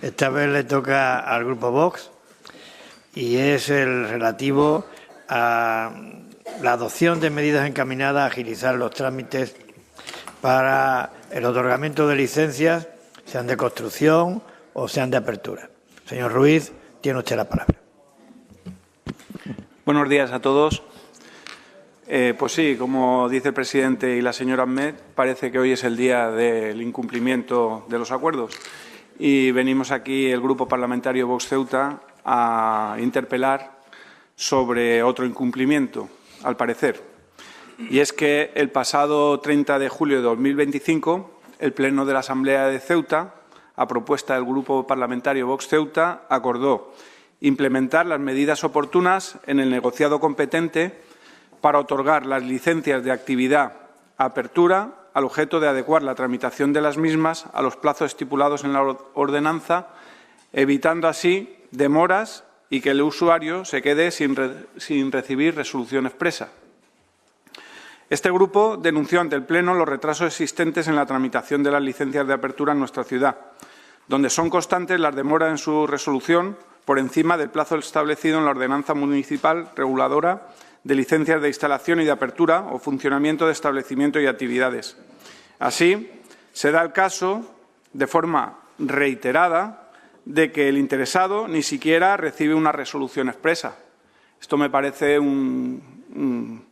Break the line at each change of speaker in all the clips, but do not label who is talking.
Esta vez le toca al Grupo Vox y es el relativo a la adopción de medidas encaminadas a agilizar los trámites para el otorgamiento de licencias, sean de construcción o sean de apertura. Señor Ruiz, tiene usted la palabra.
Buenos días a todos. Pues sí, como dice el presidente y la señora Ahmed, parece que hoy es el día del incumplimiento de los acuerdos. Y venimos aquí, el Grupo Parlamentario Vox Ceuta, a interpelar sobre otro incumplimiento, al parecer. Y es que el pasado 30 de julio de 2025, el Pleno de la Asamblea de Ceuta, a propuesta del Grupo Parlamentario Vox Ceuta, acordó implementar las medidas oportunas en el negociado competente para otorgar las licencias de actividad a apertura al objeto de adecuar la tramitación de las mismas a los plazos estipulados en la ordenanza, evitando así demoras y que el usuario se quede sin recibir resolución expresa. Este grupo denunció ante el Pleno los retrasos existentes en la tramitación de las licencias de apertura en nuestra ciudad, donde son constantes las demoras en su resolución por encima del plazo establecido en la ordenanza municipal reguladora de licencias de instalación y de apertura o funcionamiento de establecimientos y actividades. Así, se da el caso, de forma reiterada, de que el interesado ni siquiera recibe una resolución expresa. Esto me parece un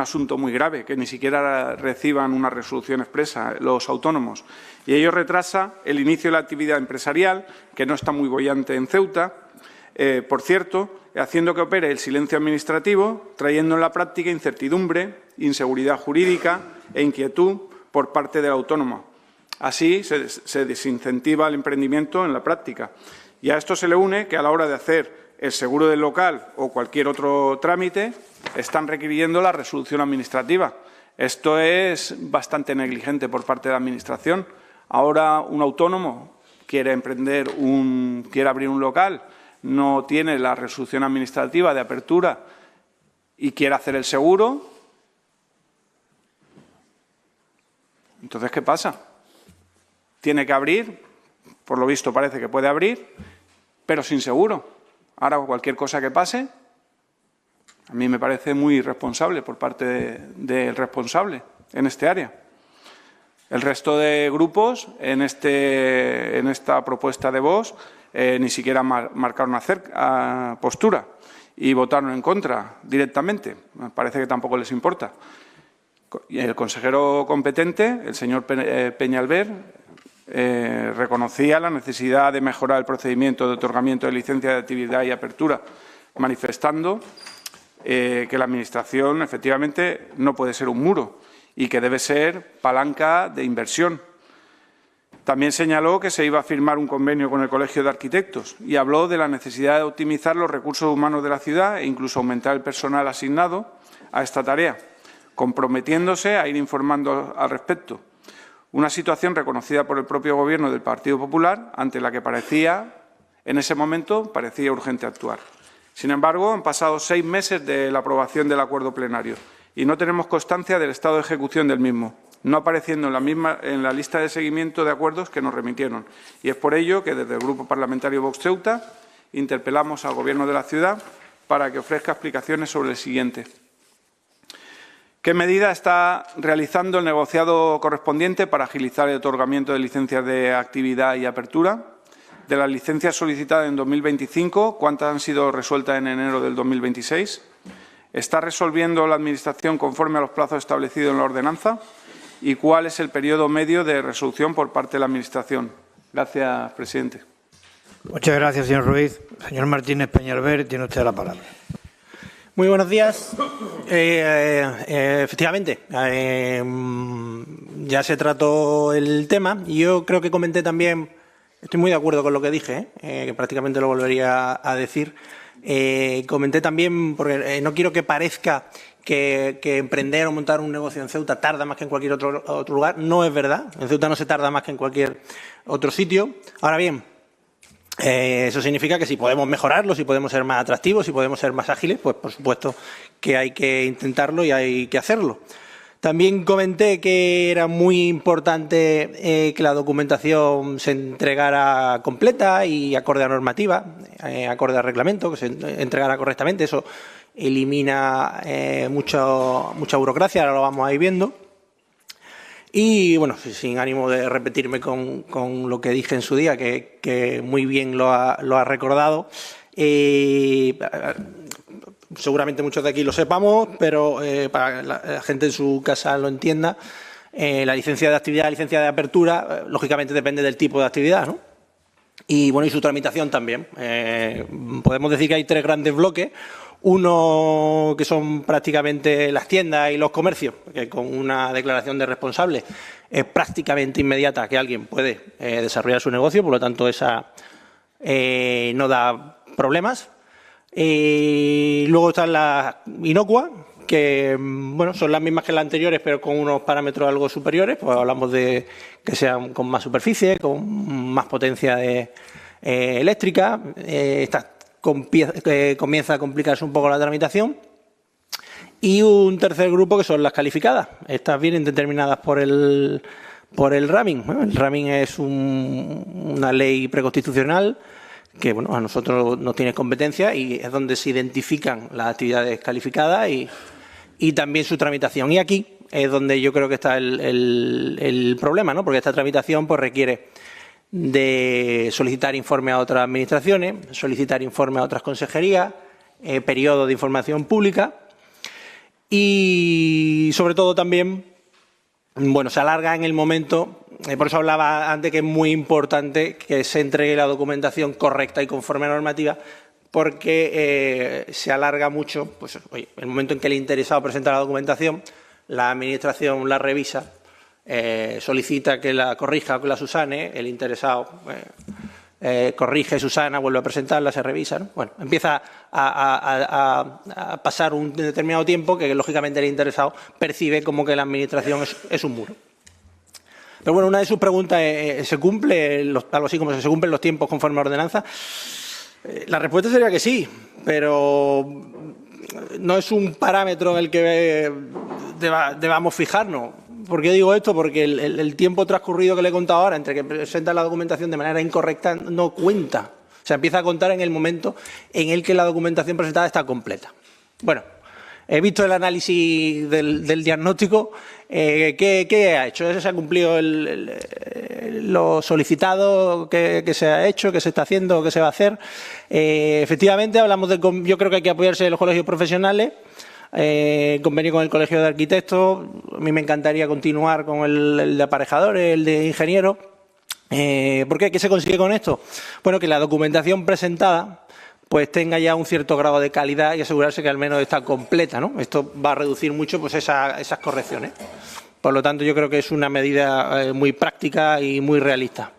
asunto muy grave, que ni siquiera reciban una resolución expresa los autónomos. Y ello retrasa el inicio de la actividad empresarial, que no está muy boyante en Ceuta, por cierto, haciendo que opere el silencio administrativo, trayendo en la práctica incertidumbre, inseguridad jurídica e inquietud por parte del autónomo. Así se desincentiva el emprendimiento en la práctica. Y a esto se le une que a la hora de hacer el seguro del local o cualquier otro trámite están requiriendo la resolución administrativa. Esto es bastante negligente por parte de la Administración. Ahora un autónomo quiere abrir un local, no tiene la resolución administrativa de apertura y quiere hacer el seguro. Entonces, ¿qué pasa? Tiene que abrir, por lo visto parece que puede abrir, pero sin seguro. Ahora, cualquier cosa que pase, a mí me parece muy irresponsable por parte del responsable en este área. El resto de grupos en esta propuesta de Vox ni siquiera marcaron una postura y votaron en contra directamente. Me parece que tampoco les importa. El consejero competente, el señor Peñalver, reconocía la necesidad de mejorar el procedimiento de otorgamiento de licencia de actividad y apertura, manifestando que la Administración efectivamente no puede ser un muro y que debe ser palanca de inversión. También señaló que se iba a firmar un convenio con el Colegio de Arquitectos y habló de la necesidad de optimizar los recursos humanos de la ciudad e incluso aumentar el personal asignado a esta tarea, comprometiéndose a ir informando al respecto. Una situación reconocida por el propio Gobierno del Partido Popular, ante la que en ese momento parecía urgente actuar. Sin embargo, han pasado 6 meses de la aprobación del acuerdo plenario y no tenemos constancia del estado de ejecución del mismo, no apareciendo en la lista de seguimiento de acuerdos que nos remitieron. Y es por ello que desde el Grupo Parlamentario Vox Ceuta interpelamos al Gobierno de la ciudad para que ofrezca explicaciones sobre el siguiente. ¿Qué medida está realizando el negociado correspondiente para agilizar el otorgamiento de licencias de actividad y apertura? De las licencias solicitadas en 2025, ¿cuántas han sido resueltas en enero del 2026? ¿Está resolviendo la Administración conforme a los plazos establecidos en la ordenanza? ¿Y cuál es el periodo medio de resolución por parte de la Administración? Gracias, presidente.
Muchas gracias, señor Ruiz. Señor Martínez Peñalver, tiene usted la palabra.
Muy buenos días. Efectivamente, ya se trató el tema y yo creo que comenté también, estoy muy de acuerdo con lo que dije, que prácticamente lo volvería a decir. Comenté también, porque no quiero que parezca que emprender o montar un negocio en Ceuta tarda más que en cualquier otro lugar. No es verdad. En Ceuta no se tarda más que en cualquier otro sitio. Ahora bien, eso significa que si podemos mejorarlo, si podemos ser más atractivos, si podemos ser más ágiles, pues por supuesto que hay que intentarlo y hay que hacerlo. También comenté que era muy importante que la documentación se entregara completa y acorde a normativa, acorde al reglamento, que se entregara correctamente. Eso elimina mucha burocracia, ahora lo vamos a ir viendo. Y, bueno, sin ánimo de repetirme con lo que dije en su día, que muy bien lo ha recordado, seguramente muchos de aquí lo sepamos, pero para la gente en su casa lo entienda, la licencia de actividad, la licencia de apertura, lógicamente depende del tipo de actividad, ¿no? Y, bueno, y su tramitación también. Podemos decir que hay 3 grandes bloques. Uno que son prácticamente las tiendas y los comercios, que con una declaración de responsable es prácticamente inmediata que alguien puede desarrollar su negocio, por lo tanto esa no da problemas. Luego están las inocuas, que bueno, son las mismas que las anteriores, pero con unos parámetros algo superiores. Pues hablamos de que sean con más superficie, con más potencia eléctrica. Estas comienza a complicarse un poco la tramitación. Y un tercer grupo que son las calificadas. Estas vienen determinadas por el RAMIN. El RAMIN es una ley preconstitucional que, bueno, a nosotros nos tiene competencia y es donde se identifican las actividades calificadas y también su tramitación. Y aquí es donde yo creo que está el problema, ¿no? Porque esta tramitación pues requiere de solicitar informe a otras administraciones, solicitar informe a otras consejerías, periodo de información pública y, sobre todo, también, bueno, se alarga en el momento, por eso hablaba antes que es muy importante que se entregue la documentación correcta y conforme a normativa, porque se alarga mucho, pues, oye, el momento en que el interesado presenta la documentación, la administración la revisa, solicita que la corrija o que la subsane, el interesado corrige, subsana, vuelve a presentarla, se revisa, ¿no? Bueno, empieza a pasar un determinado tiempo que, lógicamente, el interesado percibe como que la administración es un muro. Pero, bueno, una de sus preguntas es, ¿se cumple algo así como se cumplen los tiempos conforme a ordenanza? La respuesta sería que sí, pero no es un parámetro en el que debamos fijarnos. ¿Por qué digo esto? Porque el tiempo transcurrido que le he contado ahora entre que presenta la documentación de manera incorrecta no cuenta. O sea, empieza a contar en el momento en el que la documentación presentada está completa. Bueno, he visto el análisis del diagnóstico. ¿Qué ha hecho? ¿Se ha cumplido lo solicitado que se ha hecho, que se está haciendo, que se va a hacer? Efectivamente, hablamos yo creo que hay que apoyarse de los colegios profesionales. Convenio con el Colegio de Arquitectos. A mí me encantaría continuar con el de aparejadores, el de ingenieros. ¿Por qué? ¿Qué se consigue con esto? Bueno, que la documentación presentada pues tenga ya un cierto grado de calidad y asegurarse que al menos está completa, ¿no? Esto va a reducir mucho pues esas correcciones. Por lo tanto, yo creo que es una medida muy práctica y muy realista.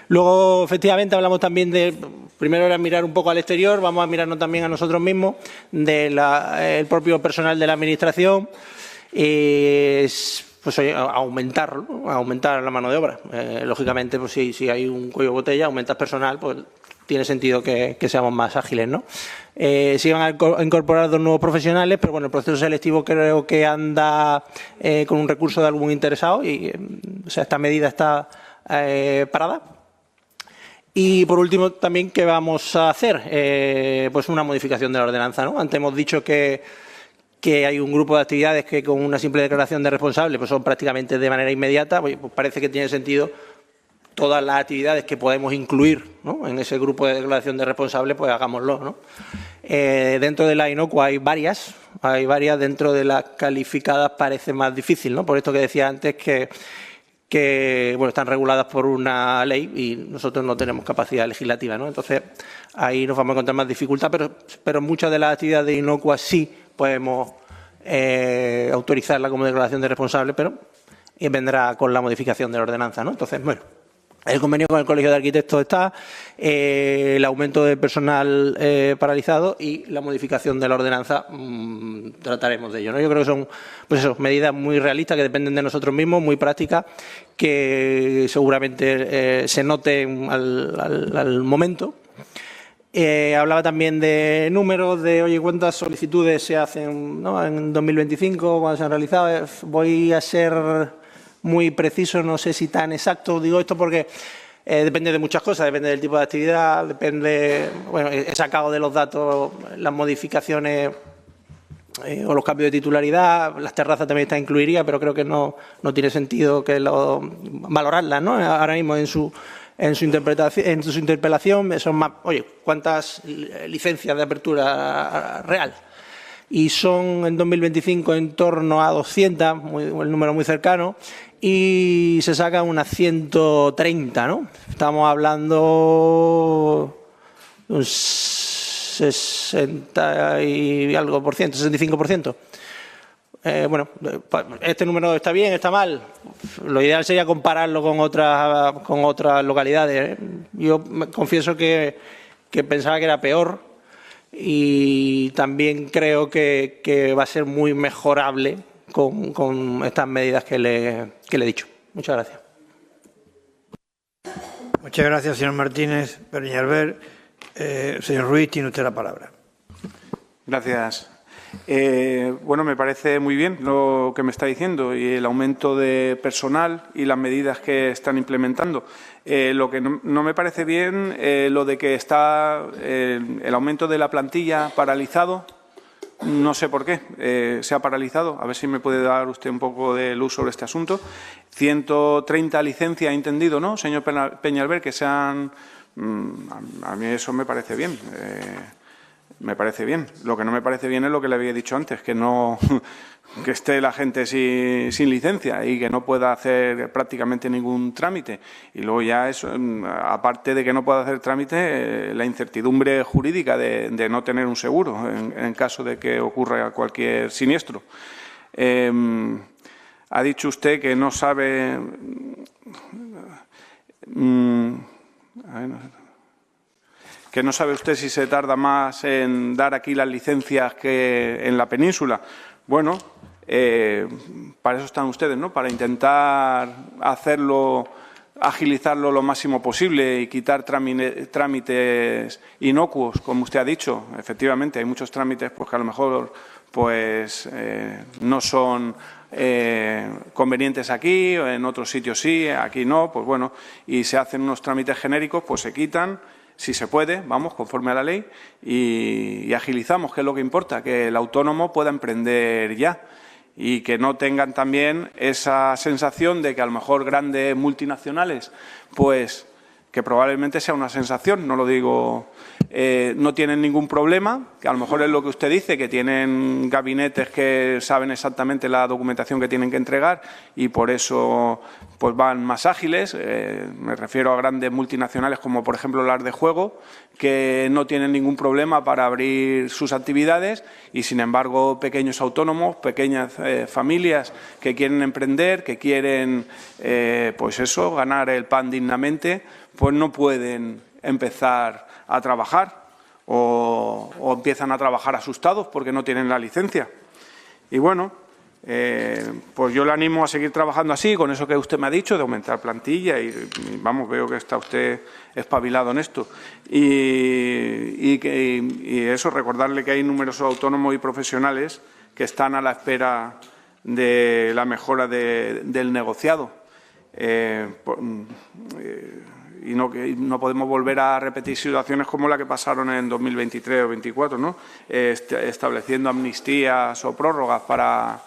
Luego, efectivamente, hablamos también de, primero era mirar un poco al exterior, vamos a mirarnos también a nosotros mismos, del propio personal de la Administración, pues aumentar la mano de obra. Lógicamente, pues si hay un cuello de botella, aumentas personal, pues tiene sentido que seamos más ágiles, ¿no? Se iban a incorporar 2 nuevos profesionales, pero bueno, el proceso selectivo creo que anda con un recurso de algún interesado y o sea, esta medida está parada. Y, por último, también, ¿qué vamos a hacer? Pues una modificación de la ordenanza, ¿no? Antes hemos dicho que hay un grupo de actividades que con una simple declaración de responsable pues son prácticamente de manera inmediata. Pues parece que tiene sentido todas las actividades que podemos incluir, ¿no?, en ese grupo de declaración de responsable, pues hagámoslo, ¿no? Dentro de la inocua hay varias. Dentro de las calificadas parece más difícil, ¿no? Por esto que decía antes que bueno, están reguladas por una ley y nosotros no tenemos capacidad legislativa, ¿no? Entonces, ahí nos vamos a encontrar más dificultad, pero muchas de las actividades inocuas sí podemos autorizarla como declaración de responsable, pero vendrá con la modificación de la ordenanza, ¿no? Entonces, bueno, el convenio con el Colegio de Arquitectos está, el aumento de personal paralizado y la modificación de la ordenanza, trataremos de ello, ¿no? Yo creo que son pues eso, medidas muy realistas que dependen de nosotros mismos, muy prácticas, que seguramente se noten al momento Hablaba también de números, de, oye, ¿cuántas solicitudes se hacen, ¿no?, en 2025, cuando se han realizado? Voy a ser muy preciso, no sé si tan exacto. Digo esto porque depende de muchas cosas, depende del tipo de actividad, depende... Bueno, he sacado de los datos las modificaciones o los cambios de titularidad. Las terrazas también está incluiría, pero creo que no tiene sentido que valorarlas, ¿no?, ahora mismo en su interpelación. Son más, oye, ¿cuántas licencias de apertura real? Y son en 2025 en torno a 200, el número muy cercano, y se sacan unas 130, ¿no? Estamos hablando de un 60 y algo por ciento, 65%. Bueno, este número está bien, está mal. Lo ideal sería compararlo con otras localidades. Yo confieso que pensaba que era peor y también creo que va a ser muy mejorable con estas medidas que le he dicho. Muchas gracias.
Muchas gracias, señor Martínez Peñalver. Señor Ruiz, tiene usted la palabra.
Gracias. Bueno, me parece muy bien lo que me está diciendo y el aumento de personal y las medidas que están implementando. Lo que no me parece bien, lo de que está el aumento de la plantilla paralizado. No sé por qué se ha paralizado. A ver si me puede dar usted un poco de luz sobre este asunto. 130 licencias, he entendido, ¿no, señor Peñalver? Que sean... A mí eso me parece bien. Me parece bien. Lo que no me parece bien es lo que le había dicho antes, que no que esté la gente sin licencia y que no pueda hacer prácticamente ningún trámite. Y luego ya eso, aparte de que no pueda hacer trámite, la incertidumbre jurídica de no tener un seguro en caso de que ocurra cualquier siniestro. Ha dicho usted que no sabe... que no sabe usted si se tarda más en dar aquí las licencias que en la península. Bueno, para eso están ustedes, ¿no? Para intentar hacerlo, agilizarlo lo máximo posible y quitar trámites inocuos, como usted ha dicho. Efectivamente, hay muchos trámites pues, que a lo mejor pues, no son convenientes aquí, o en otros sitios sí, aquí no, pues bueno, y se hacen unos trámites genéricos, pues se quitan, si se puede, vamos, conforme a la ley, y agilizamos, que es lo que importa, que el autónomo pueda emprender ya y que no tengan también esa sensación de que a lo mejor grandes multinacionales, pues que probablemente sea una sensación, no lo digo, no tienen ningún problema, que a lo mejor es lo que usted dice, que tienen gabinetes que saben exactamente la documentación que tienen que entregar y por eso pues van más ágiles. Me refiero a grandes multinacionales como por ejemplo las de juego, que no tienen ningún problema para abrir sus actividades y sin embargo pequeños autónomos, pequeñas familias que quieren emprender, que quieren pues eso, ganar el pan dignamente, pues no pueden empezar a trabajar o empiezan a trabajar asustados porque no tienen la licencia. Y bueno, pues yo le animo a seguir trabajando así, con eso que usted me ha dicho, de aumentar plantilla y vamos, veo que está usted espabilado en esto. Y eso, recordarle que hay numerosos autónomos y profesionales que están a la espera de la mejora del negociado. Y no podemos volver a repetir situaciones como la que pasaron en 2023 o 2024, ¿no? Estableciendo amnistías o prórrogas para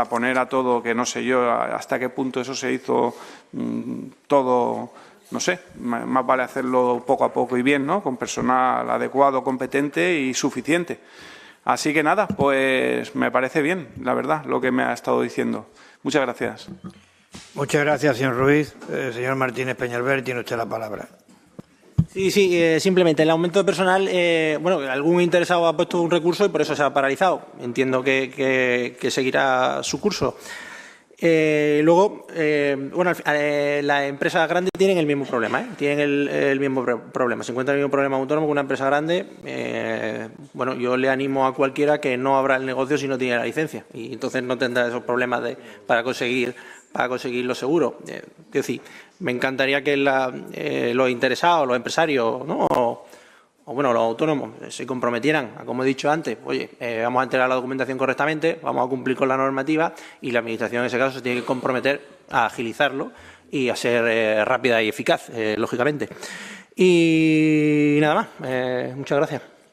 poner a todo, que no sé yo hasta qué punto eso se hizo todo, no sé, más vale hacerlo poco a poco y bien, ¿no? Con personal adecuado, competente y suficiente. Así que nada, pues me parece bien, la verdad, lo que me ha estado diciendo. Muchas gracias.
Muchas gracias, señor Ruiz. Señor Martínez Peñalver, tiene usted la palabra.
Sí, simplemente el aumento de personal, bueno, algún interesado ha puesto un recurso y por eso se ha paralizado. Entiendo que seguirá su curso. Luego, bueno, las empresas grandes tienen el mismo problema, tienen el mismo problema. Se encuentra el mismo problema autónomo que una empresa grande. Bueno, yo le animo a cualquiera que no abra el negocio si no tiene la licencia y entonces no tendrá esos problemas para conseguir los seguros. Es decir, me encantaría que los interesados, los empresarios, ¿no? o bueno, los autónomos se comprometieran a, como he dicho antes, oye, vamos a entregar la documentación correctamente, vamos a cumplir con la normativa, y la Administración en ese caso se tiene que comprometer a agilizarlo y a ser rápida y eficaz, lógicamente. Y nada más. Muchas gracias.